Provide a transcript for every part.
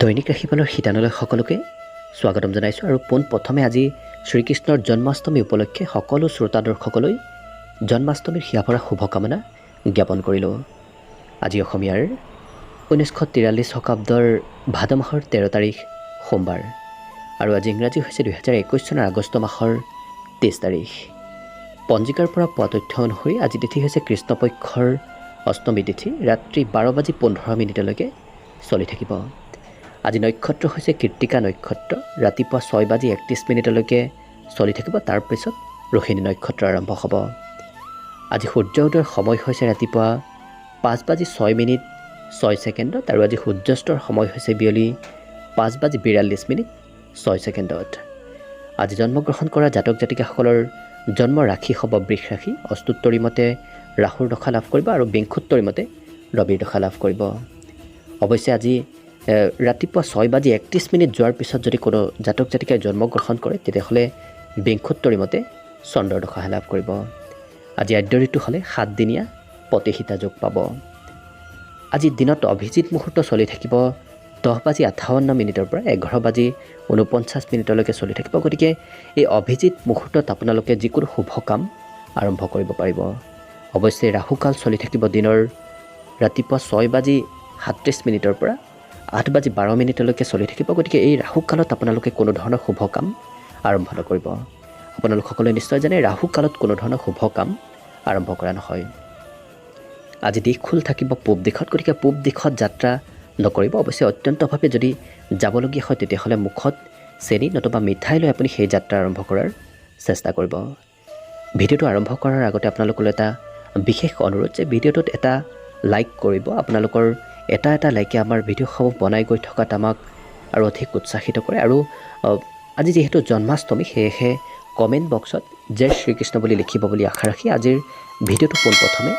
দৈনিক ৰাশিফলৰ শিতানলৈ সকলোকে স্বাগতম জনাইছোঁ আৰু পোনপ্ৰথমে আজি শ্ৰীকৃষ্ণৰ জন্মাষ্টমী উপলক্ষে সকলো শ্ৰোতা দৰ্শকলৈ জন্মাষ্টমীৰ হিয়াভৰা শুভকামনা জ্ঞাপন কৰিলোঁ। আজি অসমীয়াৰ 1943 শকাব্দৰ ভাদ মাহৰ 13 তাৰিখ সোমবাৰ আৰু আজি ইংৰাজী হৈছে 2021 চনৰ আগষ্ট মাহৰ 23 তাৰিখ। পঞ্জিকাৰ পৰা পোৱা তথ্য অনুসৰি আজি তিথি হৈছে কৃষ্ণপক্ষৰ অষ্টমী তিথি, ৰাত্ৰি 12:15 চলি থাকিব। আজি নক্ষত্ৰ হৈছে কৃত্তিকা নক্ষত্ৰ, ৰাতিপুৱা 6:31 চলি থাকিব। তাৰপিছত ৰোহিণী নক্ষত্ৰ আৰম্ভ হ'ব। আজি সূৰ্য উদয়ৰ সময় হৈছে ৰাতিপুৱা 5:06 আৰু আজি সূৰ্যাস্তৰ সময় হৈছে বিয়লি 5:42 আজি জন্মগ্ৰহণ কৰা জাতক জাতিকাসকলৰ জন্ম ৰাশি হ'ব বৃষ ৰাশি। অস্তুত্তৰী মতে ৰাহুৰ দশা লাভ কৰিব আৰু বিংশোত্তৰী মতে ৰবিৰ দশা লাভ কৰিব। অৱশ্যে আজি ৰাতিপুৱা 6:31 যোৱাৰ পিছত যদি কোনো জাতক জাতিকাই জন্মগ্ৰহণ কৰে তেতিয়াহ'লে বিংশোত্তৰী মতে চন্দ্ৰৰ দশাহে লাভ কৰিব। আজি আদ্য ঋতু হ'লে 7 দিনীয়া প্ৰতিহিতা যোগ পাব। আজি দিনত অভিজিত মুহূৰ্ত চলি থাকিব 10:58 পৰা 11:49 চলি থাকিব। গতিকে এই অভিজিত মুহূৰ্তত আপোনালোকে যিকোনো শুভ কাম আৰম্ভ কৰিব পাৰিব। অৱশ্যে ৰাহুকাল চলি থাকিব দিনৰ ৰাতিপুৱা 6:37 পৰা 8:12 চলি থাকিব। গতিকে এই ৰাহুকালত আপোনালোকে কোনো ধৰণৰ শুভ কাম আৰম্ভ নকৰিব। আপোনালোকসকলে নিশ্চয় জানে ৰাহুকালত কোনো ধৰণৰ শুভ কাম আৰম্ভ কৰা নহয়। আজি দিশ খোল থাকিব পূব দিশত, গতিকে পূব দিশত যাত্ৰা নকৰিব। অৱশ্যে অত্যন্তভাৱে যদি যাবলগীয়া হয় তেতিয়াহ'লে মুখত চেনি নতুবা মিঠাই লৈ আপুনি সেই যাত্ৰা আৰম্ভ কৰাৰ চেষ্টা কৰিব। ভিডিঅ'টো আৰম্ভ কৰাৰ আগতে আপোনালোকলৈ এটা বিশেষ অনুৰোধ যে ভিডিঅ'টোত এটা লাইক কৰিব। আপোনালোকৰ এটা লাইকে আমাৰ ভিডিঅ'সমূহ বনাই গৈ থকাত আমাক আৰু অধিক উৎসাহিত কৰে। আৰু আজি যিহেতু জন্মাষ্টমী সেয়েহে কমেণ্ট বক্সত জয় শ্ৰীকৃষ্ণ বুলি লিখিব বুলি আশা ৰাখি আজিৰ ভিডিঅ'টো পোনপ্ৰথমে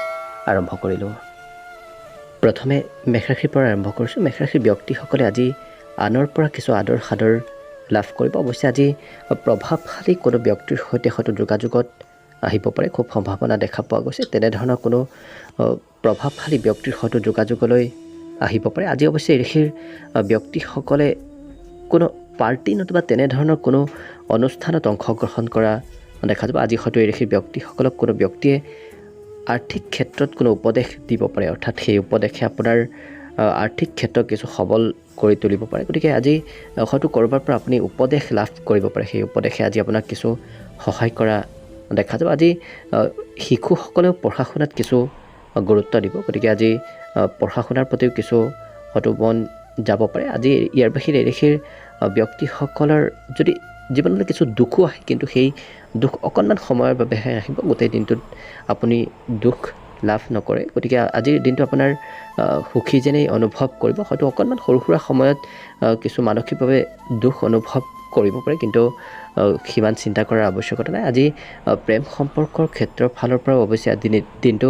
আৰম্ভ কৰিলোঁ। প্ৰথমে মেষ ৰাশিৰ পৰা আৰম্ভ কৰিছোঁ। মেষ ৰাশিৰ ব্যক্তিসকলে আজি আনৰ পৰা কিছু আদৰ সাদৰ লাভ কৰিব। অৱশ্যে আজি প্ৰভাৱশালী কোনো ব্যক্তিৰ সৈতে হয়তো যোগাযোগত আহিব পাৰে, খুব সম্ভাৱনা দেখা পোৱা গৈছে। তেনেধৰণৰ কোনো প্ৰভাৱশালী ব্যক্তিৰ হয়তো যোগাযোগলৈ আহিব পাৰে। আজি অৱশ্যে এই ৰাশিৰ ব্যক্তিসকলে কোনো পাৰ্টি নতুবা তেনেধৰণৰ কোনো অনুষ্ঠানত অংশগ্ৰহণ কৰা দেখা যাব। আজি হয়তো এই ৰাশিৰ ব্যক্তিসকলক কোনো ব্যক্তিয়ে আৰ্থিক ক্ষেত্ৰত কোনো উপদেশ দিব পাৰে, অৰ্থাৎ সেই উপদেশে আপোনাৰ আৰ্থিক ক্ষেত্ৰত কিছু সবল কৰি তুলিব পাৰে। গতিকে আজি হয়তো ক'ৰবাৰ পৰা আপুনি উপদেশ লাভ কৰিব পাৰে, সেই উপদেশে আজি আপোনাক কিছু সহায় কৰা দেখা যাব। আজি শিশুসকলেও পঢ়া শুনাত কিছু গুৰুত্ব দিব, গতিকে আজি পঢ়া শুনাৰ প্ৰতিও কিছু হয়তো মন যাব পাৰে। আজি ইয়াৰ বাহিৰে এই ৰাশিৰ ব্যক্তিসকলৰ যদি জীৱনলৈ কিছু দুখো আহে, কিন্তু সেই দুখ অকণমান সময়ৰ বাবেহে আহিব, গোটেই দিনটোত আপুনি দুখ লাভ নকৰে। গতিকে আজিৰ দিনটো আপোনাৰ সুখী যেনেই অনুভৱ কৰিব। হয়তো অকণমান সৰু সুৰা সময়ত কিছু মানসিকভাৱে দুখ অনুভৱ কৰিব পাৰে, কিন্তু সিমান চিন্তা কৰাৰ আৱশ্যকতা নাই। আজি প্ৰেম সম্পৰ্কৰ ক্ষেত্ৰৰ ফালৰ পৰাও অৱশ্যে আজি দিনটো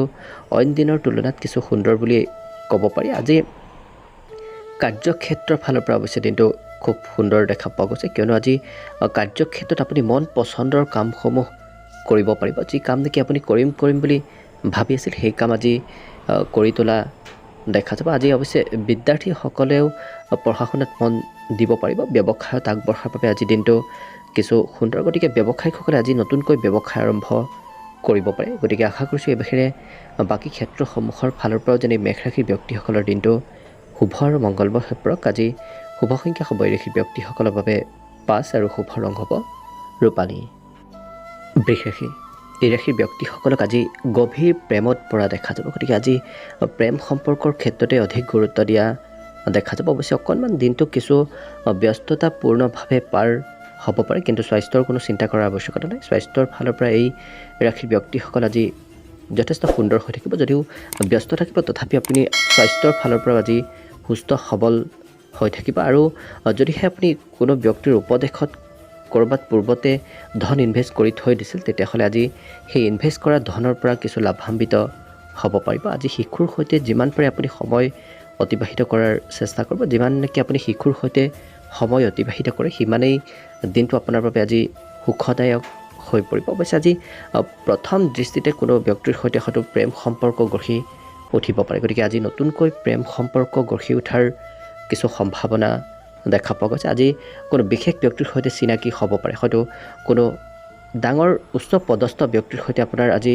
অইন দিনৰ তুলনাত কিছু সুন্দৰ বুলি ক'ব পাৰি। আজি কাৰ্যক্ষেত্ৰৰ ফালৰ পৰা অৱশ্যে দিনটো খুব সুন্দৰ দেখা পোৱা গৈছে, কিয়নো আজি কাৰ্যক্ষেত্ৰত আপুনি মন পচন্দৰ কামসমূহ কৰিব পাৰিব। যি কাম নেকি আপুনি কৰিম বুলি ভাবি আছিল সেই কাম আজি কৰি তোলা দেখা যাব। আজি অৱশ্যে বিদ্যাৰ্থীসকলেও পঢ়া শুনাত মন দিব পাৰিব। ব্যৱসায়ত আগবঢ়াৰ বাবে আজি দিনটো কিছু সুন্দৰ। গতিকে ব্যৱসায়িকসকলে আজি নতুনকৈ ব্যৱসায় আৰম্ভ কৰিব পাৰে। গতিকে আশা কৰিছোঁ এই বাহিৰে বাকী ক্ষেত্ৰসমূহৰ ফালৰ পৰাও যেনে মেষ ৰাশিৰ ব্যক্তিসকলৰ দিনটো শুভ আৰু মংগলময় হৈ পৰক। আজি শুভ সংখ্যা হ'ব এই ৰাশিৰ ব্যক্তিসকলৰ বাবে 5 আৰু শুভ ৰং হ'ব ৰূপালী। বৃষ ৰাশি, এই ৰাশিৰ ব্যক্তিসকলক আজি গভীৰ প্ৰেমত পৰা দেখা যাব। গতিকে আজি প্ৰেম সম্পৰ্কৰ ক্ষেত্ৰতে অধিক গুৰুত্ব দিয়া দেখা যাব। অৱশ্যে অকণমান দিনটো কিছু ব্যস্ততাপূৰ্ণভাৱে পাৰ হ'ব পাৰে, কিন্তু স্বাস্থ্যৰ কোনো চিন্তা কৰাৰ আৱশ্যকতা নাই। স্বাস্থ্যৰ ফালৰ পৰা এই ৰাশিৰ ব্যক্তিসকল আজি যথেষ্ট সুন্দৰ হৈ থাকিব। যদিও ব্যস্ত থাকিব তথাপি আপুনি স্বাস্থ্যৰ ফালৰ পৰা আজি সুস্থ সবল হৈ থাকিব। আৰু যদিহে আপুনি কোনো ব্যক্তিৰ উপদেশত ক'ৰবাত পূৰ্বতে ধন ইনভেষ্ট কৰি থৈ দিছিল তেতিয়াহ'লে আজি সেই ইনভেষ্ট কৰা ধনৰ পৰা কিছু লাভান্বিত হ'ব পাৰিব। আজি শিশুৰ সৈতে যিমান পাৰে আপুনি সময় অতিবাহিত কৰাৰ চেষ্টা কৰিব। যিমান নেকি আপুনি শিশুৰ সৈতে সময় অতিবাহিত কৰে সিমানেই দিনটো আপোনাৰ বাবে আজি সুখদায়ক হৈ পৰিব। অৱশ্যে আজি প্ৰথম দৃষ্টিতে কোনো ব্যক্তিৰ সৈতে হয়তো প্ৰেম সম্পৰ্ক গঢ়ি উঠিব পাৰে। গতিকে আজি নতুনকৈ প্ৰেম সম্পৰ্ক গঢ়ি উঠাৰ কিছু সম্ভাৱনা দেখা পোৱা গৈছে। আজি কোনো বিশেষ ব্যক্তিৰ সৈতে চিনাকি হ'ব পাৰে, হয়তো কোনো ডাঙৰ উচ্চ পদস্থ ব্যক্তিৰ সৈতে আপোনাৰ আজি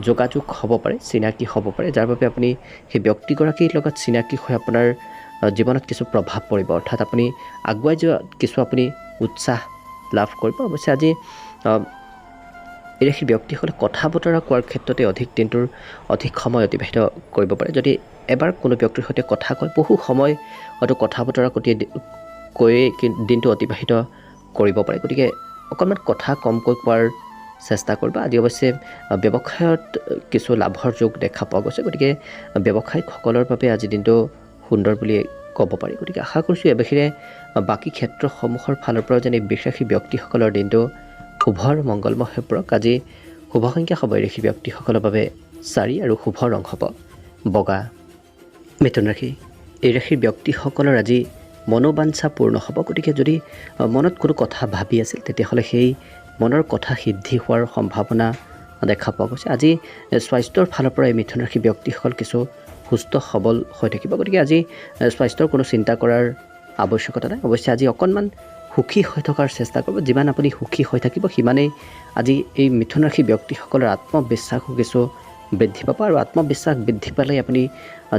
যোগাযোগ হ'ব পাৰে, চিনাকি হ'ব পাৰে, যাৰ বাবে আপুনি সেই ব্যক্তিগৰাকীৰ লগত চিনাকি হৈ আপোনাৰ জীৱনত কিছু প্ৰভাৱ পৰিব, অৰ্থাৎ আপুনি আগুৱাই যোৱা কিছু আপুনি উৎসাহ লাভ কৰিব। অৱশ্যে আজি এই ৰাশিৰ ব্যক্তিসকলে কথা বতৰা কোৱাৰ ক্ষেত্ৰতে দিনটোৰ অধিক সময় অতিবাহিত কৰিব পাৰে। যদি এবাৰ কোনো ব্যক্তিৰ সৈতে কথা কয়, বহু সময় হয়তো কথা বতৰা কৈয়ে দিনটো অতিবাহিত কৰিব পাৰে। গতিকে অকণমান কথা কমকৈ কোৱাৰ চেষ্টা কৰিব। আজি অৱশ্যে ব্যৱসায়ত কিছু লাভৰ যোগ দেখা পোৱা গৈছে, গতিকে ব্যৱসায়িকসকলৰ বাবে আজি দিনটো সুন্দৰ বুলি ক'ব পাৰি। গতিকে আশা কৰিছোঁ এই বাহিৰে বাকী ক্ষেত্ৰসমূহৰ ফালৰ পৰাও যেনে বৃষ ব্যক্তিসকলৰ দিনটো শুভ আৰু মংগলময় হৈ পৰক। আজি শুভ সংখ্যা হ'ব এই ৰাশি ব্যক্তিসকলৰ বাবে 4 আৰু শুভ ৰং হ'ব বগা। মিথুন ৰাশি, এই ৰাশিৰ ব্যক্তিসকলৰ আজি মনোবাঞ্ছা পূৰ্ণ হ'ব। গতিকে যদি মনত কোনো কথা ভাবি আছিল, তেতিয়াহ'লে সেই মনৰ কথা সিদ্ধি হোৱাৰ সম্ভাৱনা দেখা পোৱা গৈছে। আজি স্বাস্থ্যৰ ফালৰ পৰা এই মিথুন ৰাশি ব্যক্তিসকল কিছু সুস্থ সবল হৈ থাকিব। গতিকে আজি স্বাস্থ্যৰ কোনো চিন্তা কৰাৰ আৱশ্যকতা নাই। অৱশ্যে আজি অকণমান সুখী হৈ থকাৰ চেষ্টা কৰিব। যিমান আপুনি সুখী হৈ থাকিব, সিমানেই আজি এই মিথুন ৰাশি ব্যক্তিসকলৰ আত্মবিশ্বাসো কিছু বৃদ্ধি পাব, আৰু আত্মবিশ্বাস বৃদ্ধি পালে আপুনি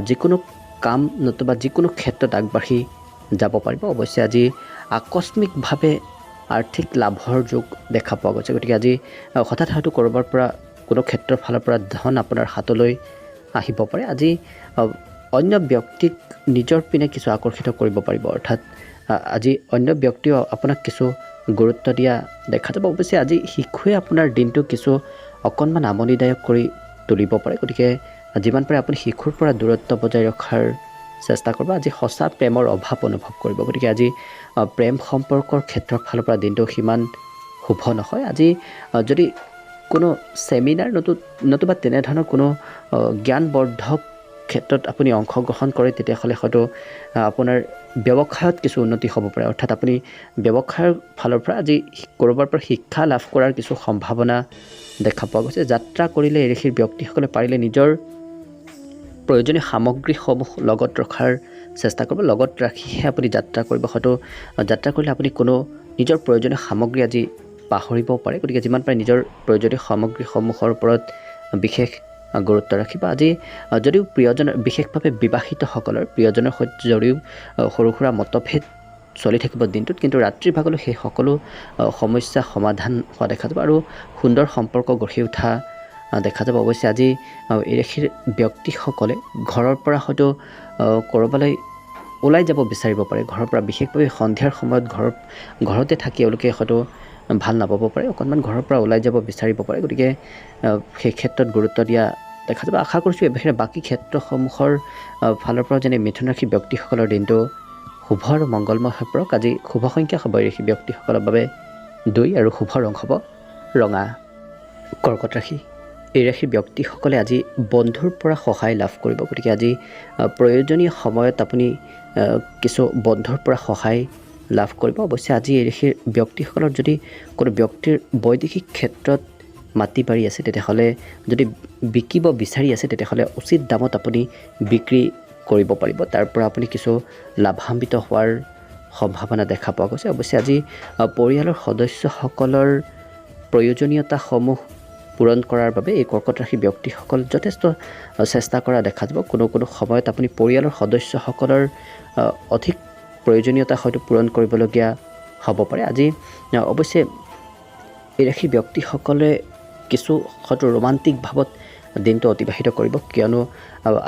যিকোনো কাম নতুবা যিকোনো ক্ষেত্ৰত আগবাঢ়ি যাব পাৰিব। অৱশ্যে আজি আকস্মিকভাৱে আৰ্থিক লাভৰ যোগ দেখা পোৱা গৈছে। গতিকে আজি হঠাৎ হয়তো ক'ৰবাৰ পৰা কোনো ক্ষেত্ৰৰ ফালৰ পৰা ধন আপোনাৰ হাতলৈ আহিব পাৰে। আজি অন্য ব্যক্তিক নিজৰ পিনে কিছু আকৰ্ষিত কৰিব পাৰিব, অৰ্থাৎ আজি অন্য ব্যক্তিও আপোনাক কিছু গুৰুত্ব দিয়া দেখা যাব। অৱশ্যে আজি শিশুৱে আপোনাৰ দিনটো কিছু অকণমান আমনিদায়ক কৰি তুলিব পাৰে। গতিকে যিমান পাৰে আপুনি শিশুৰ পৰা দূৰত্ব বজাই ৰখাৰ চেষ্টা কৰিব। আজি সঁচা প্ৰেমৰ অভাৱ অনুভৱ কৰিব। গতিকে আজি প্ৰেম সম্পৰ্কৰ ক্ষেত্ৰৰ ফালৰ পৰা দিনটো সিমান শুভ নহয়। আজি যদি কোনো ছেমিনাৰ নতুবা তেনেধৰণৰ কোনো জ্ঞানবৰ্ধক ক্ষেত্ৰত আপুনি অংশগ্ৰহণ কৰে, তেতিয়াহ'লে হয়তো আপোনাৰ ব্যৱসায়ত কিছু উন্নতি হ'ব পাৰে। অৰ্থাৎ আপুনি ব্যৱসায়ৰ ফালৰ পৰা আজি ক'ৰবাৰ পৰা শিক্ষা লাভ কৰাৰ কিছু সম্ভাৱনা দেখা পোৱা গৈছে। যাত্ৰা কৰিলে এই ৰাশিৰ ব্যক্তিসকলে পাৰিলে নিজৰ প্ৰয়োজনীয় সামগ্ৰীসমূহ লগত ৰখাৰ চেষ্টা কৰিব। লগত ৰাখিহে আপুনি যাত্ৰা কৰিব। হয়তো যাত্ৰা কৰিলে আপুনি কোনো নিজৰ প্ৰয়োজনীয় সামগ্ৰী আজি পাহৰিবও পাৰে। গতিকে যিমান পাৰে নিজৰ প্ৰয়োজনীয় সামগ্ৰীসমূহৰ ওপৰত বিশেষ গুৰুত্ব ৰাখিব। আজি যদিও বিশেষভাৱে বিবাহিতসকলৰ প্ৰিয়জনৰ সৈতে যদিও সৰু সুৰা মতভেদ চলি থাকিব দিনটোত, কিন্তু ৰাত্ৰিৰ ভাগলৈ সেই সকলো সমস্যা সমাধান হোৱা দেখা যাব আৰু সুন্দৰ সম্পৰ্ক গঢ়ি উঠা দেখা যাব। অৱশ্যে আজি এই ৰাশিৰ ব্যক্তিসকলে ঘৰৰ পৰা হয়তো ক'ৰবালৈ ওলাই যাব বিচাৰিব পাৰে। ঘৰৰ পৰা বিশেষভাৱে সন্ধিয়াৰ সময়ত ঘৰতে থাকি এওঁলোকে হয়তো ভাল নাপাব পাৰে, অকণমান ঘৰৰ পৰা ওলাই যাব বিচাৰিব পাৰে। গতিকে সেই ক্ষেত্ৰত গুৰুত্ব দিয়া দেখা যাব। আশা কৰিছোঁ এই বাহিৰে বাকী ক্ষেত্ৰসমূহৰ ফালৰ পৰা যেনে মিথুন ৰাশি ব্যক্তিসকলৰ দিনটো শুভ আৰু মংগলময় হৈ পৰক। আজি শুভ সংখ্যা হ'ব এই ৰাশি ব্যক্তিসকলৰ বাবে 2 আৰু শুভ ৰং হ'ব ৰঙা। কৰ্কট ৰাশি, এই ৰাশিৰ ব্যক্তিসকলে আজি বন্ধুৰ পৰা সহায় লাভ কৰিব। গতিকে আজি প্ৰয়োজনীয় সময়ত আপুনি কিছু বন্ধুৰ পৰা সহায় লাভ কৰিব। অৱশ্যে আজি এই ৰাশিৰ ব্যক্তিসকলৰ যদি কোনো ব্যক্তিৰ বৈদেশিক ক্ষেত্ৰত মাটি বাৰী আছে, তেতিয়াহ'লে যদি বিকিব বিচাৰি আছে, তেতিয়াহ'লে উচিত দামত আপুনি বিক্ৰী কৰিব পাৰিব। তাৰ পৰা আপুনি কিছু লাভান্বিত হোৱাৰ সম্ভাৱনা দেখা পোৱা গৈছে। অৱশ্যে আজি পৰিয়ালৰ সদস্যসকলৰ প্ৰয়োজনীয়তাসমূহ পূৰণ কৰাৰ বাবে এই কৰ্কট ৰাশি ব্যক্তিসকল যথেষ্ট চেষ্টা কৰা দেখা যাব। কোনো সময়ত আপুনি পৰিয়ালৰ সদস্যসকলৰ অধিক প্ৰয়োজনীয়তা হয়তো পূৰণ কৰিবলগীয়া হ'ব পাৰে। আজি অৱশ্যে এই ৰাশি ব্যক্তিসকলে কিছু হয়তো ৰোমান্টিক ভাৱত দিনটো অতিবাহিত কৰিব, কিয়নো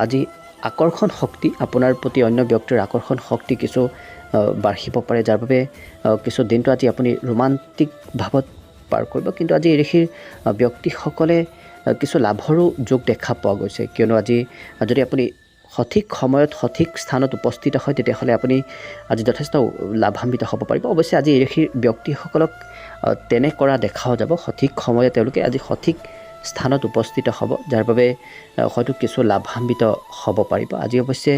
আজি আকৰ্ষণ শক্তি আপোনাৰ প্ৰতি অন্য ব্যক্তিৰ আকৰ্ষণ শক্তি কিছু বাঢ়িব পাৰে, যাৰ বাবে কিছু দিনটো আজি আপুনি ৰোমান্টিক ভাৱত পাৰ কৰিব। কিন্তু আজি এই ৰাশিৰ ব্যক্তিসকলে কিছু লাভৰো যোগ দেখা পোৱা গৈছে, কিয়নো আজি যদি আপুনি সঠিক সময়ত সঠিক স্থানত উপস্থিত হয়, তেতিয়াহ'লে আপুনি আজি যথেষ্ট লাভান্বিত হ'ব পাৰিব। অৱশ্যে আজি এই ৰাশিৰ ব্যক্তিসকলক তেনে কৰা দেখাও যাব। সঠিক সময়ত তেওঁলোকে আজি সঠিক স্থানত উপস্থিত হ'ব, যাৰ বাবে হয়তো কিছু লাভান্বিত হ'ব পাৰিব। আজি অৱশ্যে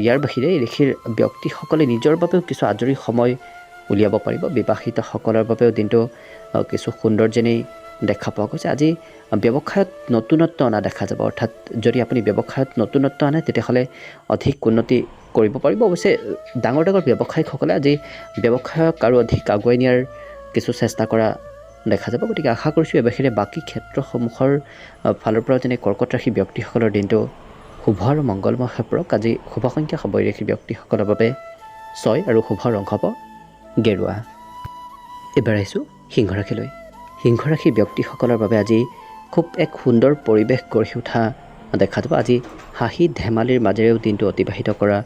ইয়াৰ বাহিৰে এই ৰাশিৰ ব্যক্তিসকলে নিজৰ বাবেও কিছু আজৰি সময় উলিয়াব পাৰিব। বিবাহিতসকলৰ বাবেও দিনটো কিছু সুন্দৰ যেনেই দেখা পোৱা গৈছে। আজি ব্যৱসায়ত নতুনত্ব অনা দেখা যাব, অৰ্থাৎ যদি আপুনি ব্যৱসায়ত নতুনত্ব আনে, তেতিয়াহ'লে অধিক উন্নতি কৰিব পাৰিব। অৱশ্যে ডাঙৰ ব্যৱসায়িকসকলে আজি ব্যৱসায়ক আৰু অধিক আগুৱাই নিয়াৰ কিছু চেষ্টা কৰা দেখা যাব। গতিকে আশা কৰিছোঁ এই বাহিৰে বাকী ক্ষেত্ৰসমূহৰ ফালৰ পৰা যেনে কৰ্কট ৰাশি ব্যক্তিসকলৰ দিনটো শুভ আৰু মংগলময় হৈ পৰক। আজি শুভ সংখ্যা হ'ব এই ৰাশি ব্যক্তিসকলৰ বাবে 6 আৰু শুভ ৰং হ'ব গেৰুৱা। এবাৰ আহিছোঁ সিংহ ৰাশিলৈ। সিংহ ৰাশি ব্যক্তিসকলৰ বাবে আজি খুব এক সুন্দৰ পৰিৱেশ গঢ়ি উঠা দেখা যাব। আজি হাঁহি ধেমালিৰ মাজেৰেও দিনটো অতিবাহিত কৰা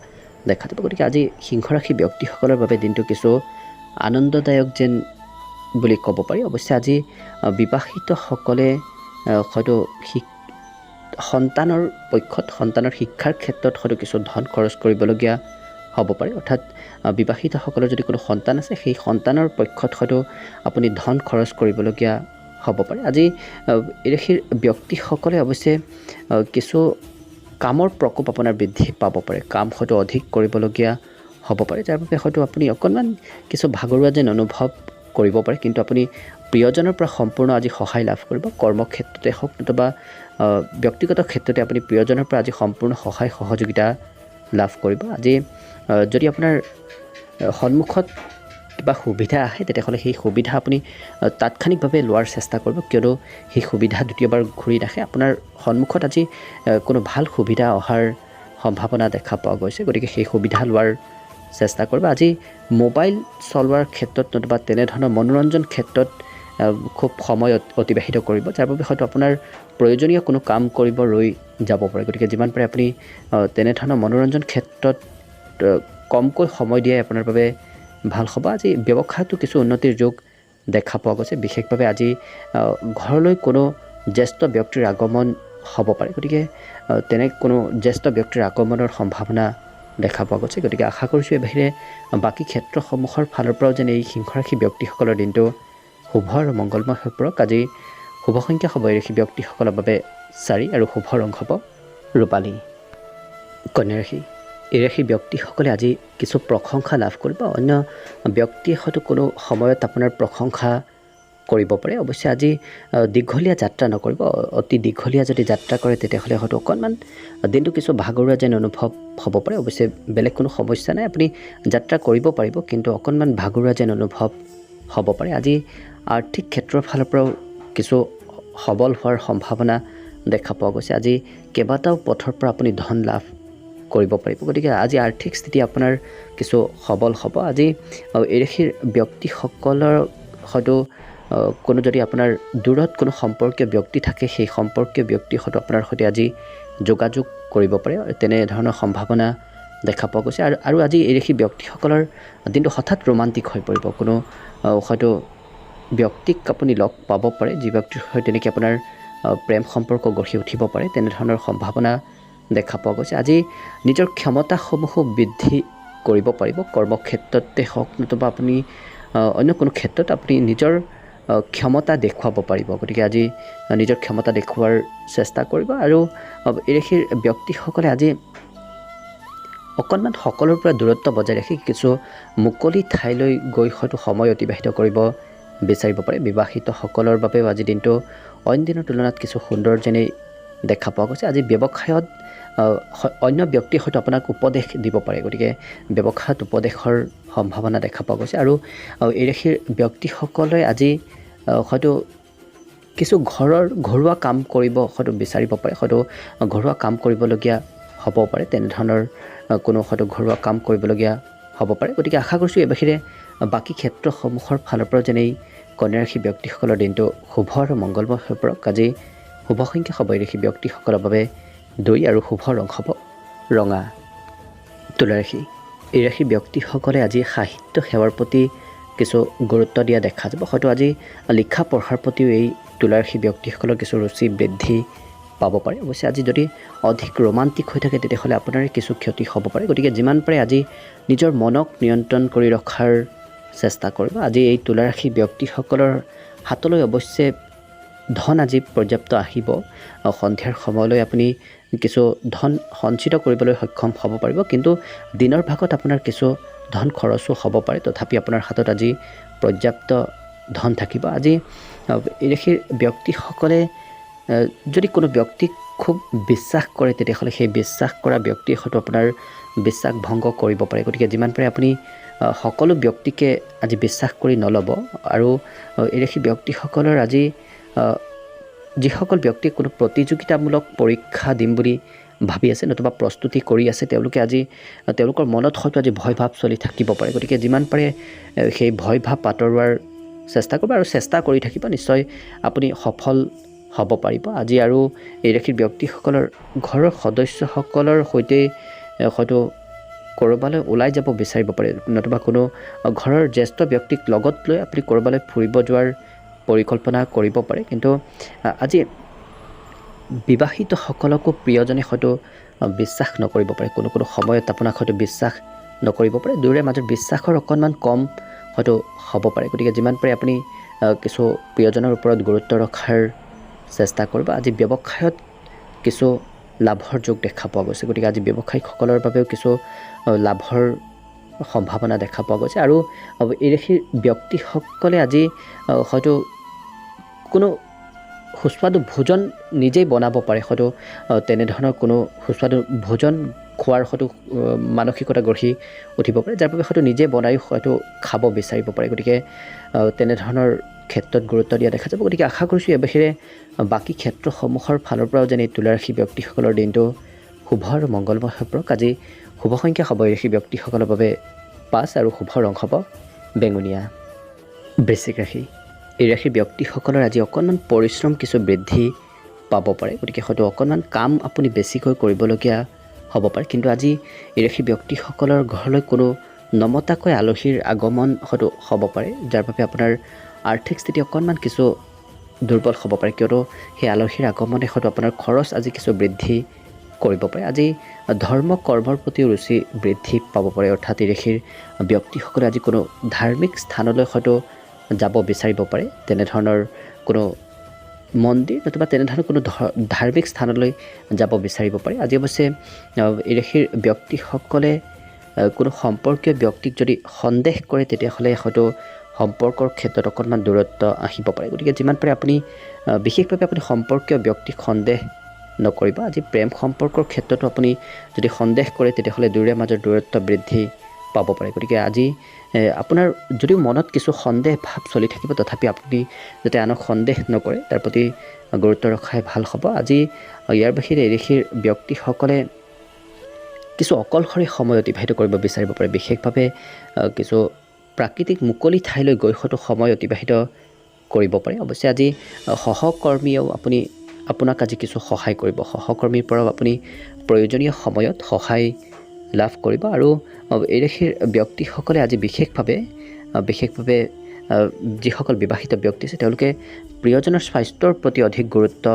দেখা যাব। গতিকে আজি সিংহ ৰাশি ব্যক্তিসকলৰ বাবে দিনটো কিছু আনন্দদায়ক যেন বুলি ক'ব পাৰি। অৱশ্যে আজি বিবাহিতসকলে হয়তো সন্তানৰ পক্ষত সন্তানৰ শিক্ষাৰ ক্ষেত্ৰত হয়তো কিছু ধন খৰচ কৰিবলগীয়া হ'ব পাৰে। অৰ্থাৎ বিবাহিতসকলৰ যদি কোনো সন্তান আছে সেই সন্তানৰ পক্ষত হয়তো আপুনি ধন খৰচ কৰিবলগীয়া হ'ব পাৰে। আজি এই ৰাশিৰ ব্যক্তিসকলে অৱশ্যে কিছু কামৰ প্ৰকোপ আপোনাৰ বৃদ্ধি পাব পাৰে। কাম হয়তো অধিক কৰিবলগীয়া হ'ব পাৰে, যাৰ বাবে হয়তো আপুনি অকণমান কিছু ভাগৰুৱা যেন অনুভৱ কৰিব পাৰে। কিন্তু আপুনি প্ৰিয়জনৰ পৰা সম্পূৰ্ণ আজি সহায় লাভ কৰিব। কৰ্মক্ষেত্ৰতে হওক নতুবা ব্যক্তিগত ক্ষেত্ৰতে আপুনি প্ৰিয়জনৰ পৰা আজি সম্পূৰ্ণ সহায় সহযোগিতা লাভ কৰিব। আজি যদি আপোনাৰ সন্মুখত কিবা সুবিধা আহে তেতিয়াহ'লে সেই সুবিধা আপুনি তাৎক্ষণিকভাৱে লোৱাৰ চেষ্টা কৰিব, কিয়নো সেই সুবিধা দ্বিতীয়বাৰ ঘূৰি নাহে। আপোনাৰ সন্মুখত আজি কোনো ভাল সুবিধা অহাৰ সম্ভাৱনা দেখা পোৱা গৈছে, গতিকে সেই সুবিধা লোৱাৰ চেষ্টা কৰিব। আজি মোবাইল চলোৱাৰ ক্ষেত্ৰত নতুবা তেনেধৰণৰ মনোৰঞ্জন ক্ষেত্ৰত খুব সময় অতিবাহিত কৰিব, যাৰ বাবে হয়তো আপোনাৰ প্ৰয়োজনীয় কোনো কাম কৰিব ৰৈ যাব পাৰে। গতিকে যিমান পাৰে আপুনি তেনেধৰণৰ মনোৰঞ্জন ক্ষেত্ৰত কমকৈ সময় দিয়াই আপোনাৰ বাবে ভাল হ'ব। আজি ব্যৱসায়তো কিছু উন্নতিৰ যোগ দেখা পোৱা গৈছে। বিশেষভাৱে আজি ঘৰলৈ কোনো জ্যেষ্ঠ ব্যক্তিৰ আগমন হ'ব পাৰে। গতিকে তেনে কোনো জ্যেষ্ঠ ব্যক্তিৰ আগমনৰ সম্ভাৱনা দেখা পোৱা গৈছে। গতিকে আশা কৰিছোঁ এই বাহিৰে বাকী ক্ষেত্ৰসমূহৰ ফালৰ পৰাও যেন এই সিংহ ৰাশি ব্যক্তিসকলৰ দিনটো শুভ আৰু মংগলময় হৈ পৰক। আজি শুভ সংখ্যা হ'ব এই ৰাশি ব্যক্তিসকলৰ বাবে 4 আৰু শুভ ৰং হ'ব ৰূপালী। কন্যা ৰাশি। এই ৰাশি ব্যক্তিসকলে আজি কিছু প্ৰশংসা লাভ কৰিব। অন্য ব্যক্তিয়ে হয়তো কোনো সময়ত আপোনাৰ প্ৰশংসা কৰিব পাৰে। অৱশ্যে আজি দীঘলীয়া যাত্ৰা নকৰিব। অতি দীঘলীয়া যদি যাত্ৰা কৰে তেতিয়াহ'লে হয়তো অকণমান দিনটো কিছু ভাগৰুৱা যেন অনুভৱ হ'ব পাৰে। অৱশ্যে বেলেগ কোনো সমস্যা নাই, আপুনি যাত্ৰা কৰিব পাৰিব, কিন্তু অকণমান ভাগৰুৱা যেন অনুভৱ হ'ব পাৰে। আজি আৰ্থিক ক্ষেত্ৰৰ ফালৰ পৰাও কিছু সবল হোৱাৰ সম্ভাৱনা দেখা পোৱা গৈছে। আজি কেইবাটাও পথৰ পৰা আপুনি ধন লাভ কৰিব পাৰিব। গতিকে আজি আৰ্থিক স্থিতি আপোনাৰ কিছু সবল হ'ব। আজি এই ৰাশিৰ ব্যক্তিসকলৰ হয়তো কোনো যদি আপোনাৰ দূৰত কোনো সম্পৰ্কীয় ব্যক্তি থাকে, সেই সম্পৰ্কীয় ব্যক্তি হয়তো আপোনাৰ সৈতে আজি যোগাযোগ কৰিব পাৰে, তেনেধৰণৰ সম্ভাৱনা দেখা পোৱা গৈছে। আৰু আজি এই ৰাশি ব্যক্তিসকলৰ দিনটো হঠাৎ ৰোমান্টিক হৈ পৰিব। কোনো হয়তো ব্যক্তিক আপুনি লগ পাব পাৰে, যি ব্যক্তিৰ সৈতে নেকি আপোনাৰ প্ৰেম সম্পৰ্ক গঢ়ি উঠিব পাৰে, তেনেধৰণৰ সম্ভাৱনা দেখা পোৱা গৈছে। আজি নিজৰ ক্ষমতাসমূহো বৃদ্ধি কৰিব পাৰিব। কৰ্মক্ষেত্ৰতে হওক নতুবা আপুনি অন্য কোনো ক্ষেত্ৰত আপুনি নিজৰ ক্ষমতা দেখুৱাব পাৰিব। গতিকে আজি নিজৰ ক্ষমতা দেখুওৱাৰ চেষ্টা কৰিব। আৰু এই ৰাশিৰ ব্যক্তিসকলে আজি অকণমান সকলোৰ পৰা দূৰত্ব বজাই ৰাখি কিছু মুকলি ঠাইলৈ গৈ হয়তো সময় অতিবাহিত কৰিব বিচাৰিব পাৰে। বিবাহিতসকলৰ বাবেও আজি দিনটো অইন দিনৰ তুলনাত কিছু সুন্দৰ যেনেই দেখা পোৱা গৈছে। আজি ব্যৱসায়ত অন্য ব্যক্তিয়ে হয়তো আপোনাক উপদেশ দিব পাৰে, গতিকে ব্যৱসায়ত উপদেশৰ সম্ভাৱনা দেখা পোৱা গৈছে। আৰু এই ৰাশিৰ ব্যক্তিসকলে আজি হয়তো কিছু ঘৰুৱা কাম কৰিব হয়তো বিচাৰিব পাৰে, হয়তো ঘৰুৱা কাম কৰিবলগীয়া হ'ব পাৰে, তেনেধৰণৰ কোনো হয়তো ঘৰুৱা কাম কৰিবলগীয়া হ'ব পাৰে। গতিকে আশা কৰিছোঁ এই বাহিৰে বাকী ক্ষেত্ৰসমূহৰ ফালৰ পৰা যেনেই কন্যা ৰাশি ব্যক্তিসকলৰ দিনটো শুভ আৰু মংগলময় হৈ পৰক। আজি শুভ সংখ্যা হ'ব এই ৰাশি ব্যক্তিসকলৰ বাবে 2 আৰু শুভ ৰং হ'ব ৰঙা। তুলা ৰাশি। এই ৰাশি ব্যক্তিসকলে আজি সাহিত্য সেৱাৰ প্ৰতি কিছু গুৰুত্ব দিয়া দেখা যাব। হয়তো আজি লিখা পঢ়াৰ প্ৰতিও এই তুলা ৰাশি ব্যক্তিসকলৰ কিছু ৰুচি বৃদ্ধি পাব পাৰে। অৱশ্যে আজি যদি অধিক ৰোমান্টিক হৈ থাকে তেতিয়াহ'লে আপোনাৰে কিছু ক্ষতি হ'ব পাৰে। গতিকে যিমান পাৰে আজি নিজৰ মনক নিয়ন্ত্ৰণ কৰি ৰখাৰ চেষ্টা কৰিব। আজি এই তুলা ৰাশি ব্যক্তিসকলৰ হাতলৈ অৱশ্যে ধন আজি পৰ্যাপ্ত আহিব। সন্ধিয়াৰ সময়লৈ আপুনি কিছু ধন সঞ্চিত কৰিবলৈ সক্ষম হ'ব পাৰিব, কিন্তু দিনৰ ভাগত আপোনাৰ কিছু ধন খৰচো হ'ব পাৰে। তথাপি আপোনাৰ হাতত আজি পৰ্যাপ্ত ধন থাকিব। আজি এই ৰাশিৰ ব্যক্তিসকলে যদি কোনো ব্যক্তিক খুব বিশ্বাস কৰে তেতিয়াহ'লে সেই বিশ্বাস কৰা ব্যক্তিয়ে হয়তো আপোনাৰ বিশ্বাস ভংগ কৰিব পাৰে। গতিকে যিমান পাৰে আপুনি সকলো ব্যক্তিকে আজি বিশ্বাস কৰি নল'ব। আৰু এই ৰাশি ব্যক্তিসকলৰ আজি যিসকল ব্যক্তিয়ে কোনো প্ৰতিযোগিতামূলক পৰীক্ষা দিম বুলি ভাবি আছে নতুবা প্ৰস্তুতি কৰি আছে, তেওঁলোকে আজি তেওঁলোকৰ মনত হয়তো আজি ভয় ভাৱ চলি থাকিব পাৰে। গতিকে যিমান পাৰে সেই ভয় ভাৱ আঁতৰোৱাৰ চেষ্টা কৰিব আৰু চেষ্টা কৰি থাকিব, নিশ্চয় আপুনি সফল হ'ব পাৰিব আজি। আৰু এই ৰাশিৰ ব্যক্তিসকলৰ ঘৰৰ সদস্যসকলৰ সৈতে হয়তো ক'ৰবালৈ ওলাই যাব বিচাৰিব পাৰে, নতুবা কোনো ঘৰৰ জ্যেষ্ঠ ব্যক্তিক লগত লৈ আপুনি ক'ৰবালৈ ফুৰিব যোৱাৰ পৰিকল্পনা কৰিব পাৰে। কিন্তু আজি বিবাহিতসকলকো প্ৰিয়জনে হয়তো বিশ্বাস নকৰিব পাৰে, কোনো সময়ত আপোনাক হয়তো বিশ্বাস নকৰিব পাৰে, দুয়োৰে মাজত বিশ্বাসৰ অকণমান কম হয়তো হ'ব পাৰে। গতিকে যিমান পাৰে আপুনি কিছু প্ৰিয়জনৰ ওপৰত গুৰুত্ব ৰখাৰ চেষ্টা কৰিব। আজি ব্যৱসায়ত কিছু লাভৰ যোগ দেখা পোৱা গৈছে, গতিকে আজি ব্যৱসায়িকসকলৰ বাবেও কিছু লাভৰ সম্ভাৱনা দেখা পোৱা গৈছে। আৰু এই ৰাশিৰ ব্যক্তিসকলে আজি হয়তো কোনো সুস্বাদু ভোজন নিজেই বনাব পাৰে, হয়তো তেনেধৰণৰ কোনো সুস্বাদু ভোজন খোৱাৰ হয়তো মানসিকতা গঢ়ি উঠিব পাৰে, যাৰ বাবে হয়তো নিজে বনায়ো হয়তো খাব বিচাৰিব পাৰে। গতিকে তেনেধৰণৰ ক্ষেত্ৰত গুৰুত্ব দিয়া দেখা যাব। গতিকে আশা কৰিছোঁ এই বাহিৰে বাকী ক্ষেত্ৰসমূহৰ ফালৰ পৰাও যেন এই তুলা ৰাশি ব্যক্তিসকলৰ দিনটো শুভ আৰু মংগলময় হৈ পৰক। আজি শুভ সংখ্যা হ'ব এই ৰাশি ব্যক্তিসকলৰ বাবে 5 আৰু শুভ ৰং হ'ব বেঙুনীয়া। বৃশ্চিক ৰাশি, এই ৰাশিৰ ব্যক্তিসকলৰ আজি অকণমান পৰিশ্ৰম কিছু বৃদ্ধি পাব পাৰে, গতিকে হয়তো অকণমান কাম আপুনি বেছিকৈ কৰিবলগীয়া হ'ব পাৰে। কিন্তু আজি এই ৰাশিৰ ব্যক্তিসকলৰ ঘৰলৈ কোনো নমতাকৈ আলহীৰ আগমন হয়তো হ'ব পাৰে, যাৰ বাবে আপোনাৰ আৰ্থিক স্থিতি অকণমান কিছু দুৰ্বল হ'ব পাৰে, কিয়নো সেই আলহীৰ আগমনে হয়তো আপোনাৰ খৰচ আজি কিছু বৃদ্ধি কৰিব পাৰে। আজি ধৰ্ম কৰ্মৰ প্ৰতি ৰুচি বৃদ্ধি পাব পাৰে, অৰ্থাৎ এই ৰাশিৰ ব্যক্তিসকলে আজি কোনো ধাৰ্মিক স্থানলৈ হয়তো যাব বিচাৰিব পাৰে, তেনেধৰণৰ কোনো মন্দিৰ নতুবা তেনেধৰণৰ কোনো ধাৰ্মিক স্থানলৈ যাব বিচাৰিব পাৰে। আজি অৱশ্যে এই ৰাশিৰ ব্যক্তিসকলে কোনো সম্পৰ্কীয় ব্যক্তিক যদি সন্দেহ কৰে, তেতিয়াহ'লে হয়তো সম্পৰ্কৰ ক্ষেত্ৰত অকণমান দূৰত্ব আহিব পাৰে। গতিকে যিমান পাৰে আপুনি বিশেষভাৱে আপুনি সম্পৰ্কীয় ব্যক্তিক সন্দেহ নকৰিব। আজি প্ৰেম সম্পৰ্কৰ ক্ষেত্ৰতো আপুনি যদি সন্দেহ কৰে, তেতিয়াহ'লে দুয়োৰে মাজৰ দূৰত্ব বৃদ্ধি পাব পাৰে। গতিকে আজি আপোনাৰ যদিও মনত কিছু সন্দেহ ভাৱ চলি থাকিব, তথাপি আপুনি যাতে আনক সন্দেহ নকৰে তাৰ প্ৰতি গুৰুত্ব ৰখাই ভাল হ'ব। আজি ইয়াৰ বাহিৰে এই ৰাশিৰ ব্যক্তিসকলে কিছু অকলশৰে সময় অতিবাহিত কৰিব বিচাৰিব পাৰে, বিশেষভাৱে কিছু প্ৰাকৃতিক মুকলি ঠাইলৈ গৈ হয়তো সময় অতিবাহিত কৰিব পাৰে। অৱশ্যে আজি সহকৰ্মীয়েও আপোনাক আজি কিছু সহায় কৰিব, সহকৰ্মীৰ পৰাও আপুনি প্ৰয়োজনীয় সময়ত সহায় লাভ কৰিব। আৰু এই ৰাশিৰ ব্যক্তিসকলে আজি বিশেষভাৱে যিসকল বিবাহিত ব্যক্তি আছে, তেওঁলোকে প্ৰিয়জনৰ স্বাস্থ্যৰ প্ৰতি অধিক গুৰুত্ব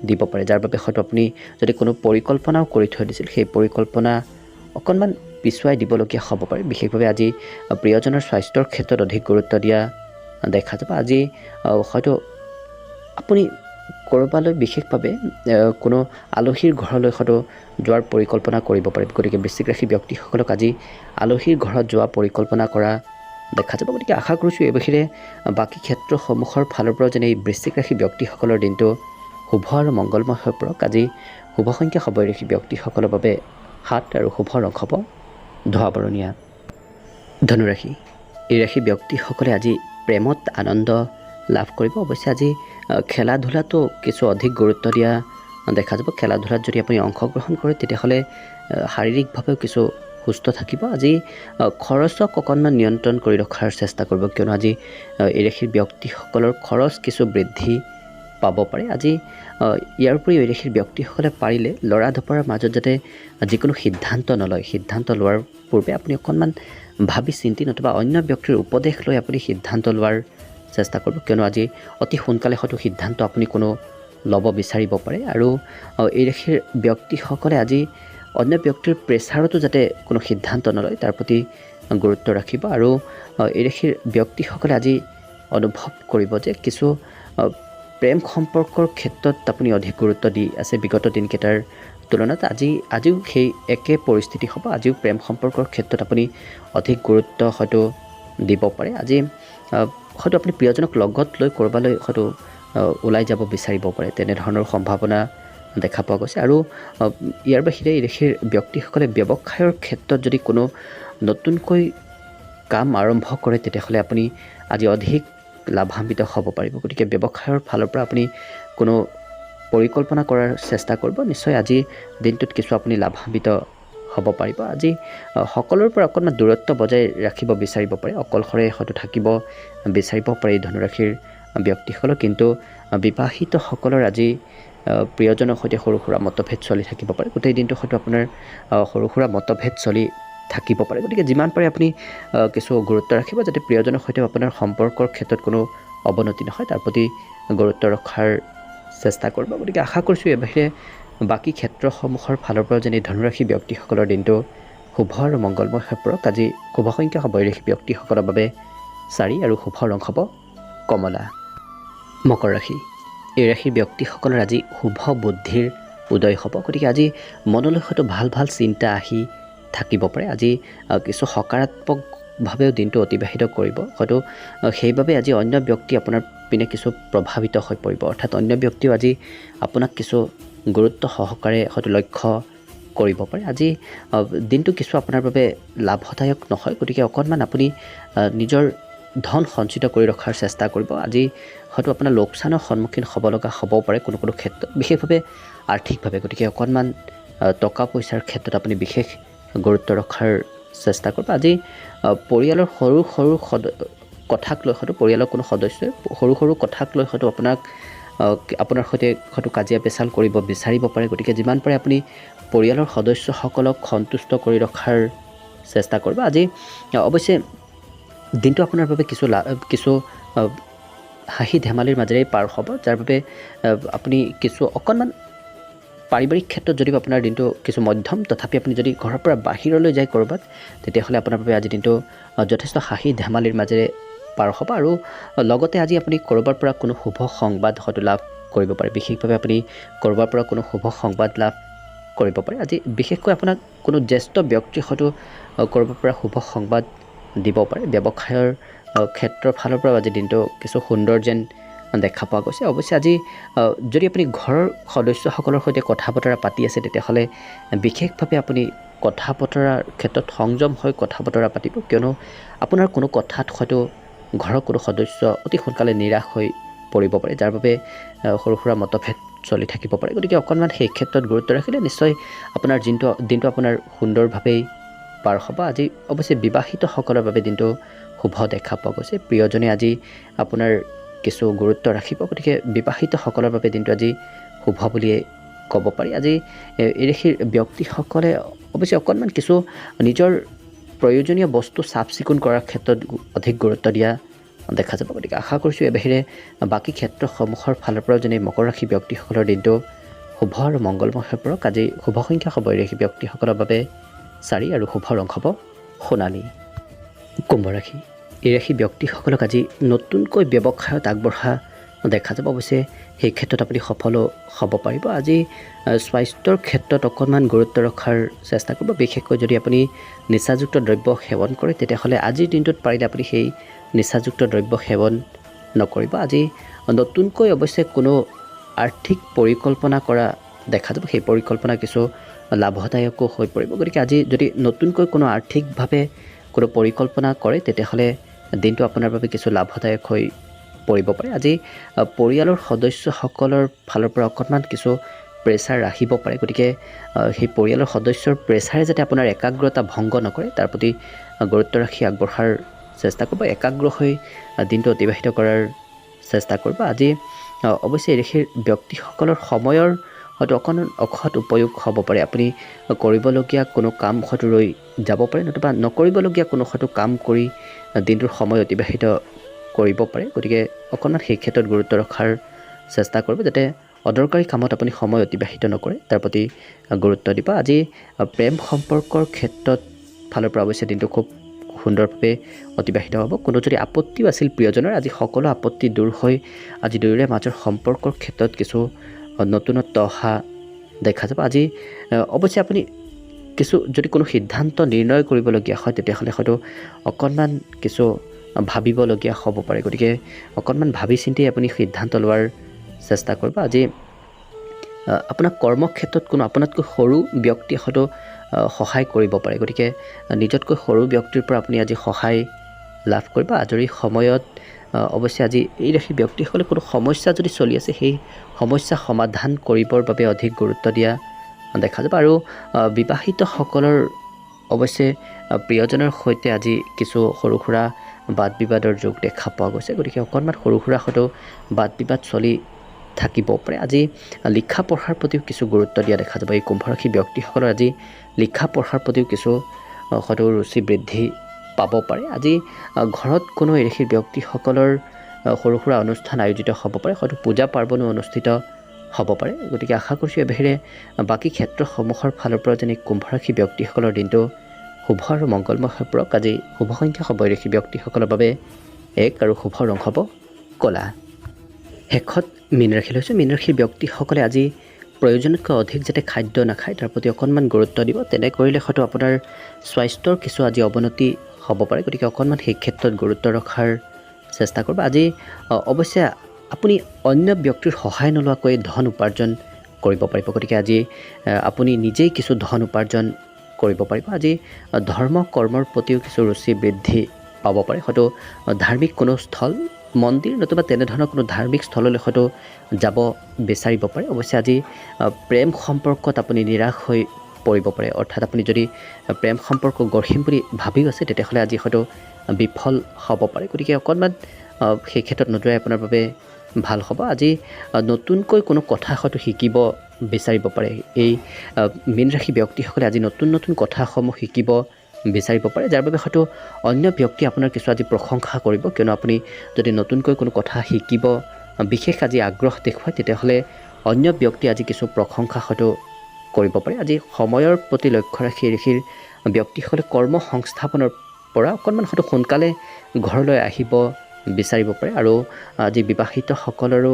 দিব পাৰে, যাৰ বাবে হয়তো আপুনি যদি কোনো পৰিকল্পনাও কৰি থৈ দিছিল, সেই পৰিকল্পনা অকণমান পিছুৱাই দিবলগীয়া হ'ব পাৰে। বিশেষভাৱে আজি প্ৰিয়জনৰ স্বাস্থ্যৰ ক্ষেত্ৰত অধিক গুৰুত্ব দিয়া দেখা যাব। আজি হয়তো আপুনি ক'ৰবালৈ বিশেষভাৱে কোনো আলহীৰ ঘৰলৈ হয়তো যোৱাৰ পৰিকল্পনা কৰিব পাৰে। গতিকে বৃশ্চিক ৰাশি ব্যক্তিসকলক আজি আলহীৰ ঘৰত যোৱা পৰিকল্পনা কৰা দেখা যাব। গতিকে আশা কৰিছোঁ এই বাহিৰে বাকী ক্ষেত্ৰসমূহৰ ফালৰ পৰা যেনে এই বৃশ্চিক ৰাশি ব্যক্তিসকলৰ দিনটো শুভ আৰু মংগলময় হৈ পৰক। আজি শুভ সংখ্যা হ'ব এই ৰাশি ব্যক্তিসকলৰ বাবে 7 আৰু শুভ ৰং হ'ব ধোঁৱা বৰণীয়া। ধনুৰাশি, এই ৰাশি ব্যক্তিসকলে আজি প্ৰেমত আনন্দ লাভ কৰিব। অৱশ্যে আজি খেলা ধূলাতো কিছু অধিক গুৰুত্ব দিয়া দেখা যাব। খেলা ধূলাত যদি আপুনি অংশগ্ৰহণ কৰে, তেতিয়াহ'লে শাৰীৰিকভাৱেও কিছু সুস্থ থাকিব। আজি খৰচক অকণমান নিয়ন্ত্ৰণ কৰি ৰখাৰ চেষ্টা কৰিব, কিয়নো আজি এই ৰাশিৰ ব্যক্তিসকলৰ খৰচ কিছু বৃদ্ধি পাব পাৰে। আজি ইয়াৰ উপৰিও এই ৰাশিৰ ব্যক্তিসকলে পাৰিলে ল'ৰা ধপাৰ মাজত যাতে যিকোনো সিদ্ধান্ত নলয়, সিদ্ধান্ত লোৱাৰ পূৰ্বে আপুনি অকণমান ভাবি চিন্তি নতুবা অন্য ব্যক্তিৰ উপদেশ লৈ আপুনি সিদ্ধান্ত লোৱাৰ চেষ্টা কৰিব, কিয়নো আজি অতি সোনকালে হয়তো সিদ্ধান্ত আপুনি কোনো ল'ব বিচাৰিব পাৰে। আৰু এই ৰাশিৰ ব্যক্তিসকলে আজি অন্য ব্যক্তিৰ প্ৰেছাৰতো যাতে কোনো সিদ্ধান্ত নলয়, তাৰ প্ৰতি গুৰুত্ব ৰাখিব। আৰু এই ৰাশিৰ ব্যক্তিসকলে আজি অনুভৱ কৰিব যে কিছু প্ৰেম সম্পৰ্কৰ ক্ষেত্ৰত আপুনি অধিক গুৰুত্ব দি আছে বিগত দিনকেইটাৰ তুলনাত। আজিও সেই একে পৰিস্থিতি হ'ব। আজিও প্ৰেম সম্পৰ্কৰ ক্ষেত্ৰত আপুনি অধিক গুৰুত্ব হয়তো দিব পাৰে। আজি হয়তো আপুনি প্ৰিয়জনক লগত লৈ ক'ৰবালৈ হয়তো ওলাই যাব বিচাৰিব পাৰে, তেনেধৰণৰ সম্ভাৱনা দেখা পোৱা গৈছে। আৰু ইয়াৰ বাহিৰে এই ৰাশিৰ ব্যক্তিসকলে ব্যৱসায়ৰ ক্ষেত্ৰত যদি কোনো নতুনকৈ কাম আৰম্ভ কৰে তেতিয়াহ'লে আপুনি আজি অধিক লাভান্বিত হ'ব পাৰিব। গতিকে ব্যৱসায়ৰ ফালৰ পৰা আপুনি কোনো পৰিকল্পনা কৰাৰ চেষ্টা কৰিব, নিশ্চয় আজি দিনটোত কিছু আপুনি লাভান্বিত হ'ব পাৰিব। আজি সকলোৰে পৰা অকণমান দূৰত্ব বজাই ৰাখিব বিচাৰিব পাৰে, অকলশৰে হয়তো থাকিব বিচাৰিব পাৰে এই ধনুৰাশিৰ ব্যক্তিসকলৰ। কিন্তু বিবাহিতসকলৰ আজি প্ৰিয়জনৰ সৈতে সৰু সুৰা মতভেদ চলি থাকিব পাৰে, গোটেই দিনটো হয়তো আপোনাৰ সৰু সুৰা মতভেদ চলি থাকিব পাৰে। গতিকে যিমান পাৰে আপুনি কিছু গুৰুত্ব ৰাখিব যাতে প্ৰিয়জনৰ সৈতে আপোনাৰ সম্পৰ্কৰ ক্ষেত্ৰত কোনো অৱনতি নহয়, তাৰ প্ৰতি গুৰুত্ব ৰখাৰ চেষ্টা কৰিব। গতিকে আশা কৰিছোঁ এই বাহিৰে বাকী ক্ষেত্ৰসমূহৰ ফালৰ পৰাও যেনে ধনুৰাশি ব্যক্তিসকলৰ দিনটো শুভ আৰু মংগলময় হৈ পৰক। আজি শুভ সংখ্যা হ'ব এই ৰাশি ব্যক্তিসকলৰ বাবে 4 আৰু শুভ ৰং হ'ব কমলা। মকৰ ৰাশি, এই ৰাশিৰ ব্যক্তিসকলৰ আজি শুভ বুদ্ধিৰ উদয় হ'ব। গতিকে আজি মনলৈ হয়তো ভাল ভাল চিন্তা আহি থাকিব পাৰে। আজি কিছু সকাৰাত্মকভাৱেও দিনটো অতিবাহিত কৰিব, হয়তো সেইবাবে আজি অন্য ব্যক্তি আপোনাৰ পিনে কিছু প্ৰভাৱিত হৈ পৰিব, অৰ্থাৎ অন্য ব্যক্তিও আজি আপোনাক কিছু গুৰুত্ব সহকাৰে হয়তো লক্ষ্য কৰিব পাৰে। আজি দিনটো কিছু আপোনাৰ বাবে লাভদায়ক নহয়, গতিকে অকণমান আপুনি নিজৰ ধন সঞ্চিত কৰি ৰখাৰ চেষ্টা কৰিব। আজি হয়তো আপোনাৰ লোকচানৰ সন্মুখীন হ'ব লগা হ'বও পাৰে কোনো কোনো ক্ষেত্ৰত, বিশেষভাৱে আৰ্থিকভাৱে। গতিকে অকণমান টকা পইচাৰ ক্ষেত্ৰত আপুনি বিশেষ গুৰুত্ব ৰখাৰ চেষ্টা কৰিব। আজি পৰিয়ালৰ সৰু সৰু কথাক লৈ হয়তো পৰিয়ালৰ কোনো সদস্যই সৰু সৰু কথাক লৈ হয়তো আপোনাৰ সৈতে হয়তো কাজিয়া পেচাল কৰিব বিচাৰিব পাৰে। গতিকে যিমান পাৰে আপুনি পৰিয়ালৰ সদস্যসকলক সন্তুষ্ট কৰি ৰখাৰ চেষ্টা কৰিব। আজি অৱশ্যে দিনটো আপোনাৰ বাবে কিছু হাঁহি ধেমালিৰ মাজেৰে পাৰ হ'ব, যাৰ বাবে আপুনি কিছু অকণমান পাৰিবাৰিক ক্ষেত্ৰত যদিও আপোনাৰ দিনটো কিছু মধ্যম, তথাপি আপুনি যদি ঘৰৰ পৰা বাহিৰলৈ যায় ক'ৰবাত, তেতিয়াহ'লে আপোনাৰ বাবে আজি দিনটো যথেষ্ট হাঁহি ধেমালিৰ মাজেৰে পাৰ হ'ব। আৰু লগতে আজি আপুনি ক'ৰবাৰ পৰা কোনো শুভ সংবাদ হয়তো লাভ কৰিব পাৰে, বিশেষভাৱে আপুনি ক'ৰবাৰ পৰা কোনো শুভ সংবাদ লাভ কৰিব পাৰে। আজি বিশেষকৈ আপোনাক কোনো জ্যেষ্ঠ ব্যক্তি হয়তো ক'ৰবাৰ পৰা শুভ সংবাদ দিব পাৰে। ব্যৱসায়ৰ ক্ষেত্ৰৰ ফালৰ পৰা আজি দিনটো কিছু সুন্দৰ যেন দেখা পোৱা গৈছে। অৱশ্যে আজি যদি আপুনি ঘৰৰ সদস্যসকলৰ সৈতে কথা বতৰা পাতি আছে তেতিয়াহ'লে বিশেষভাৱে আপুনি কথা বতৰাৰ ক্ষেত্ৰত সংযম হৈ কথা বতৰা পাতিব, কিয়নো আপোনাৰ কোনো কথাত হয়তো ঘৰৰ কোনো সদস্য অতি সোনকালে নিৰাশ হৈ পৰিব পাৰে, যাৰ বাবে সৰু সুৰা মতভেদ চলি থাকিব পাৰে। গতিকে অকণমান সেই ক্ষেত্ৰত গুৰুত্ব ৰাখিলে নিশ্চয় আপোনাৰ দিনটো আপোনাৰ সুন্দৰভাৱেই পাৰ হ'ব। আজি অৱশ্যে বিবাহিতসকলৰ বাবে দিনটো শুভ দেখা পোৱা গৈছে, প্ৰিয়জনে আজি আপোনাৰ কিছু গুৰুত্ব ৰাখিব। গতিকে বিবাহিতসকলৰ বাবে দিনটো আজি শুভ বুলিয়ে ক'ব পাৰি। আজি এই ৰাশিৰ ব্যক্তিসকলে অৱশ্যে অকণমান কিছু নিজৰ প্ৰয়োজনীয় বস্তু চাফ চিকুণ কৰাৰ ক্ষেত্ৰত অধিক গুৰুত্ব দিয়া দেখা যাব। গতিকে আশা কৰিছোঁ এই বাহিৰে বাকী ক্ষেত্ৰসমূহৰ ফালৰ পৰাও যেনে মকৰ ৰাশি ব্যক্তিসকলৰ দিনটো শুভ আৰু মংগলময় হৈ পৰক। আজি শুভ সংখ্যা হ'ব এই ৰাশি ব্যক্তিসকলৰ বাবে 4 আৰু শুভ ৰং হ'ব সোণালী। কুম্ভ ৰাশি, এই ৰাশি ব্যক্তিসকলক আজি নতুনকৈ ব্যৱসায়ত আগবঢ়া দেখা যাব। অৱশ্যে সেই ক্ষেত্ৰত আপুনি সফলো হ'ব পাৰিব। আজি স্বাস্থ্যৰ ক্ষেত্ৰত অকণমান গুৰুত্ব ৰখাৰ চেষ্টা কৰিব, বিশেষকৈ যদি আপুনি নিচাযুক্ত দ্ৰব্য সেৱন কৰে তেতিয়াহ'লে আজিৰ দিনটোত পাৰিলে আপুনি সেই নিচাযুক্ত দ্ৰব্য সেৱন নকৰিব। আজি নতুনকৈ অৱশ্যে কোনো আৰ্থিক পৰিকল্পনা কৰা দেখা যাব, সেই পৰিকল্পনা কিছু লাভদায়কো হৈ পৰিব। গতিকে আজি যদি নতুনকৈ কোনো আৰ্থিকভাৱে কোনো পৰিকল্পনা কৰে তেতিয়াহ'লে দিনটো আপোনাৰ বাবে কিছু লাভদায়ক হৈ পৰিব পাৰে। আজি পৰিয়ালৰ সদস্যসকলৰ ফালৰ পৰা অকণমান কিছু প্ৰেছাৰ আহিব পাৰে, গতিকে সেই পৰিয়ালৰ সদস্যৰ প্ৰেছাৰে যাতে আপোনাৰ একাগ্ৰতা ভংগ নকৰে তাৰ প্ৰতি গুৰুত্ব ৰাখি আগবঢ়াৰ চেষ্টা কৰিব, একাগ্ৰ হৈ দিনটো অতিবাহিত কৰাৰ চেষ্টা কৰিব। আজি অৱশ্যে এই ৰাশিৰ ব্যক্তিসকলৰ সময়ৰ হয়তো অকণমান অসৎ উপয়োগ হ'ব পাৰে। আপুনি কৰিবলগীয়া কোনো কাম হয়তো ৰৈ যাব পাৰে, নতুবা নকৰিবলগীয়া কোনো হয়তো কাম কৰি দিনটোৰ সময় অতিবাহিত কৰিব পাৰে। গতিকে অকণমান সেই ক্ষেত্ৰত গুৰুত্ব ৰখাৰ চেষ্টা কৰিব যাতে অদৰকাৰী কামত আপুনি সময় অতিবাহিত নকৰে, তাৰ প্ৰতি গুৰুত্ব দিব। আজি প্ৰেম সম্পৰ্কৰ ক্ষেত্ৰত ফালৰ পৰা অৱশ্যে দিনটো খুব সুন্দৰভাৱে অতিবাহিত হ'ব। কোনো যদি আপত্তিও আছিল প্ৰিয়জনৰ, আজি সকলো আপত্তি দূৰ হৈ আজি দুয়োৰে মাজৰ সম্পৰ্কৰ ক্ষেত্ৰত কিছু নতুনত্ব অহা দেখা যাব। আজি অৱশ্যে আপুনি কিছু যদি কোনো সিদ্ধান্ত নিৰ্ণয় কৰিবলগীয়া হয় তেতিয়াহ'লে হয়তো অকণমান কিছু ভাবিবলগীয়া হ'ব পাৰে। গতিকে অকণমান ভাবি চিন্তি আপুনি সিদ্ধান্ত লোৱাৰ চেষ্টা কৰিব। আজি আপোনাক কৰ্মক্ষেত্ৰত কোনো আপোনাতকৈ সৰু ব্যক্তিয়ে হয়তো সহায় কৰিব পাৰে। গতিকে নিজতকৈ সৰু ব্যক্তিৰ পৰা আপুনি আজি সহায় লাভ কৰিব। আজৰি সময়ত অৱশ্যে আজি এই ৰাশিৰ ব্যক্তিসকলে কোনো সমস্যা যদি চলি আছে সেই সমস্যা সমাধান কৰিবৰ বাবে অধিক গুৰুত্ব দিয়া দেখা যাব। আৰু বিবাহিতসকলৰ অৱশ্যে প্ৰিয়জনৰ সৈতে আজি কিছু সৰু সুৰা বাদ বিবাদৰ যোগ দেখা পোৱা গৈছে। গতিকে অকণমান সৰু সুৰা হয়তো বাদ বিবাদ চলি থাকিব পাৰে। আজি লিখা পঢ়াৰ প্ৰতিও কিছু গুৰুত্ব দিয়া দেখা যাব। এই কুম্ভ ৰাশিৰ ব্যক্তিসকলৰ আজি লিখা পঢ়াৰ প্ৰতিও কিছু হয়তো ৰুচি বৃদ্ধি পাব পাৰে। আজি ঘৰত কোনো এই ৰাশিৰ ব্যক্তিসকলৰ সৰু সুৰা অনুষ্ঠান আয়োজিত হ'ব পাৰে, হয়তো পূজা পাৰ্বণো অনুষ্ঠিত হ'ব পাৰে। গতিকে আশা কৰিছোঁ এই বাহিৰে বাকী ক্ষেত্ৰসমূহৰ ফালৰ পৰা যেনে কুম্ভ ৰাশিৰ ব্যক্তিসকলৰ দিনটো শুভ আৰু মংগলময় হৈ পৰক। আজি শুভ সংখ্যা হ'ব এই ৰাশিৰ ব্যক্তিসকলৰ বাবে 1 আৰু শুভ ৰং হ'ব ক'লা। শেষত মীন ৰাশি লৈছোঁ। মীন ৰাশিৰ ব্যক্তিসকলে আজি প্ৰয়োজনতকৈ অধিক যাতে খাদ্য নাখায় তাৰ প্ৰতি অকণমান গুৰুত্ব দিব। তেনে কৰিলে হয়তো আপোনাৰ স্বাস্থ্যৰ কিছু আজি অৱনতি হ'ব পাৰে। গতিকে অকণমান সেই ক্ষেত্ৰত গুৰুত্ব ৰখাৰ চেষ্টা কৰিব। আজি অৱশ্যে আপুনি অন্য ব্যক্তিৰ সহায় নোলোৱাকৈ ধন উপাৰ্জন কৰিব পাৰিব। গতিকে আজি আপুনি নিজেই কিছু ধন উপাৰ্জন কৰিব পাৰিব। আজি ধৰ্ম কৰ্মৰ প্ৰতিও কিছু ৰুচি বৃদ্ধি পাব পাৰে। হয়তো ধাৰ্মিক কোনো স্থল মন্দিৰ নতুবা তেনেধৰণৰ কোনো ধাৰ্মিক স্থললৈ হয়তো যাব বিচাৰিব পাৰে। অৱশ্যে আজি প্ৰেম সম্পৰ্কত আপুনি নিৰাশ হৈ পৰিব পাৰে। অৰ্থাৎ আপুনি যদি প্ৰেম সম্পৰ্ক গঢ়িম বুলি ভাবিও আছে তেতিয়াহ'লে আজি হয়তো বিফল হ'ব পাৰে। গতিকে অকণমান সেই ক্ষেত্ৰত নোযোৱাই আপোনাৰ বাবে ভাল হ'ব। আজি নতুনকৈ কোনো কথা হয়তো শিকিব বিচাৰিব পাৰে। এই মীন ৰাশি ব্যক্তিসকলে আজি নতুন নতুন কথাসমূহ শিকিব বিচাৰিব পাৰে, যাৰ বাবে হয়তো অন্য ব্যক্তিয়ে আপোনাৰ কিছু আজি প্ৰশংসা কৰিব। কিয়নো আপুনি যদি নতুনকৈ কোনো কথা শিকিব বিশেষ আজি আগ্ৰহ দেখুৱায় তেতিয়াহ'লে অন্য ব্যক্তিয়ে আজি কিছু প্ৰশংসা হয়তো কৰিব পাৰে। আজি সময়ৰ প্ৰতি লক্ষ্য ৰাখি ৰাশিৰ ব্যক্তিসকলে কৰ্ম সংস্থাপনৰ পৰা অকণমান হয়তো সোনকালে ঘৰলৈ আহিব বিচাৰিব পাৰে। আৰু আজি বিবাহিতসকলৰো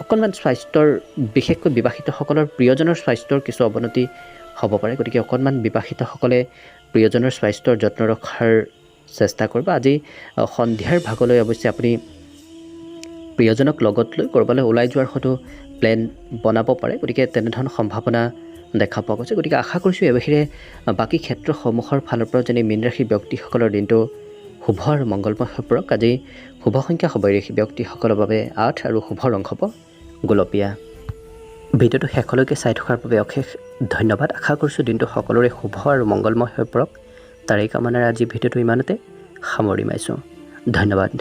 অকণমান স্বাস্থ্যৰ বিশেষকৈ বিবাহিতসকলৰ প্ৰিয়জনৰ স্বাস্থ্যৰ কিছু অৱনতি হ'ব পাৰে। গতিকে অকণমান বিবাহিতসকলে প্ৰিয়জনৰ স্বাস্থ্যৰ যত্ন ৰখাৰ চেষ্টা কৰিব। আজি সন্ধিয়াৰ ভাগলৈ অৱশ্যে আপুনি প্ৰিয়জনক লগত লৈ ক'ৰবালৈ ওলাই যোৱাৰ হয়তো প্লেন বনাব পাৰে। গতিকে তেনেধৰণৰ সম্ভাৱনা দেখা পোৱা গৈছে। গতিকে আশা কৰিছোঁ এই বাহিৰে বাকী ক্ষেত্ৰসমূহৰ ফালৰ পৰা যেনে মীন ৰাশিৰ ব্যক্তিসকলৰ দিনটো শুভ আৰু মংগলময় হৈ পৰক। আজি শুভ সংখ্যা হ'ব এই ৰাশি ব্যক্তিসকলৰ বাবে 8 আৰু শুভ ৰং হ'ব গোলপীয়া। ভিডিঅ'টো শেষলৈকে চাই থকাৰ বাবে অশেষ ধন্যবাদ। আশা কৰিছোঁ দিনটো সকলোৰে শুভ আৰু মংগলময় হৈ পৰক। তাৰেই কামনাৰে আজি ভিডিঅ'টো ইমানতে সামৰি মাৰিছোঁ। ধন্যবাদ।